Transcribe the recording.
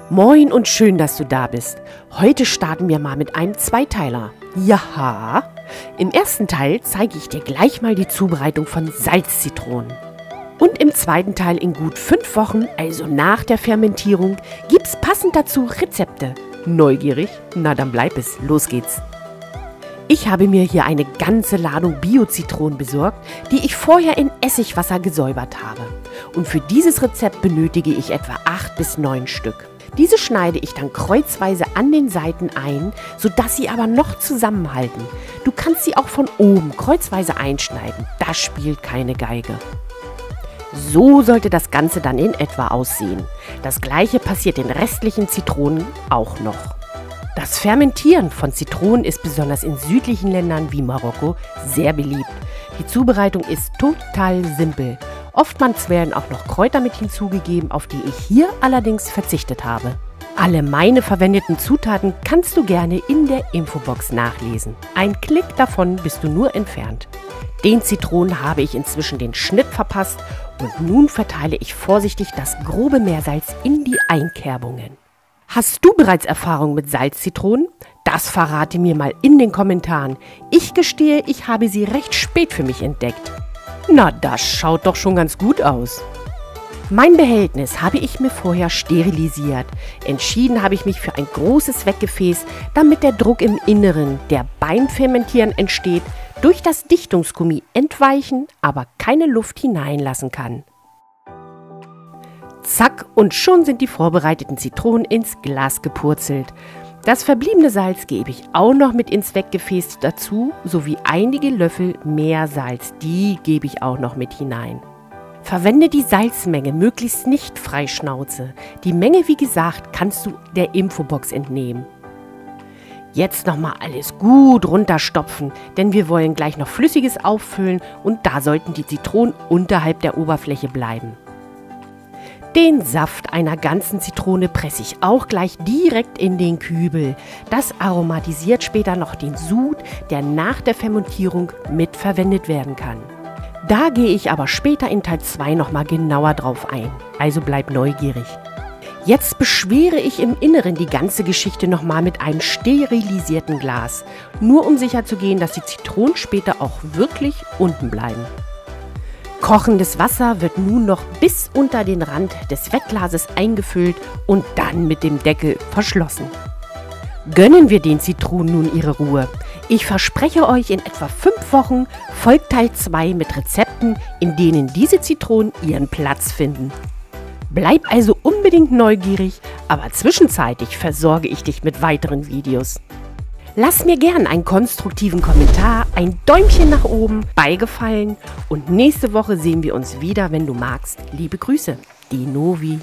Moin und schön, dass du da bist. Heute starten wir mal mit einem Zweiteiler. Ja, im ersten Teil zeige ich dir gleich mal die Zubereitung von Salzzitronen. Und im zweiten Teil in gut 5 Wochen, also nach der Fermentierung, gibt's passend dazu Rezepte. Neugierig? Na dann bleib es, los geht's. Ich habe mir hier eine ganze Ladung Bio-Zitronen besorgt, die ich vorher in Essigwasser gesäubert habe. Und für dieses Rezept benötige ich etwa 8 bis 9 Stück. Diese schneide ich dann kreuzweise an den Seiten ein, sodass sie aber noch zusammenhalten. Du kannst sie auch von oben kreuzweise einschneiden, das spielt keine Geige. So sollte das Ganze dann in etwa aussehen. Das gleiche passiert den restlichen Zitronen auch noch. Das Fermentieren von Zitronen ist besonders in südlichen Ländern wie Marokko sehr beliebt. Die Zubereitung ist total simpel. Oftmals werden auch noch Kräuter mit hinzugegeben, auf die ich hier allerdings verzichtet habe. Alle meine verwendeten Zutaten kannst du gerne in der Infobox nachlesen. Ein Klick davon bist du nur entfernt. Den Zitronen habe ich inzwischen den Schnitt verpasst und nun verteile ich vorsichtig das grobe Meersalz in die Einkerbungen. Hast du bereits Erfahrung mit Salzzitronen? Das verrate mir mal in den Kommentaren. Ich gestehe, ich habe sie recht spät für mich entdeckt. Na, das schaut doch schon ganz gut aus. Mein Behältnis habe ich mir vorher sterilisiert. Entschieden habe ich mich für ein großes Weggefäß, damit der Druck im Inneren, der beim Fermentieren entsteht, durch das Dichtungsgummi entweichen, aber keine Luft hineinlassen kann. Zack, und schon sind die vorbereiteten Zitronen ins Glas gepurzelt. Das verbliebene Salz gebe ich auch noch mit ins Weggefäß dazu, sowie einige Löffel Meersalz, die gebe ich auch noch mit hinein. Verwende die Salzmenge möglichst nicht freischnauze. Die Menge, wie gesagt, kannst du der Infobox entnehmen. Jetzt nochmal alles gut runterstopfen, denn wir wollen gleich noch Flüssiges auffüllen und da sollten die Zitronen unterhalb der Oberfläche bleiben. Den Saft einer ganzen Zitrone presse ich auch gleich direkt in den Kübel. Das aromatisiert später noch den Sud, der nach der Fermentierung mitverwendet werden kann. Da gehe ich aber später in Teil 2 nochmal genauer drauf ein, also bleib neugierig. Jetzt beschwere ich im Inneren die ganze Geschichte nochmal mit einem sterilisierten Glas, nur um sicher zu gehen, dass die Zitronen später auch wirklich unten bleiben. Kochendes Wasser wird nun noch bis unter den Rand des Wegglases eingefüllt und dann mit dem Deckel verschlossen. Gönnen wir den Zitronen nun ihre Ruhe. Ich verspreche euch, in etwa 5 Wochen folgt Teil 2 mit Rezepten, in denen diese Zitronen ihren Platz finden. Bleib also unbedingt neugierig, aber zwischenzeitlich versorge ich dich mit weiteren Videos. Lass mir gern einen konstruktiven Kommentar, ein Däumchen nach oben bei Gefallen und nächste Woche sehen wir uns wieder, wenn du magst. Liebe Grüße, die Novi.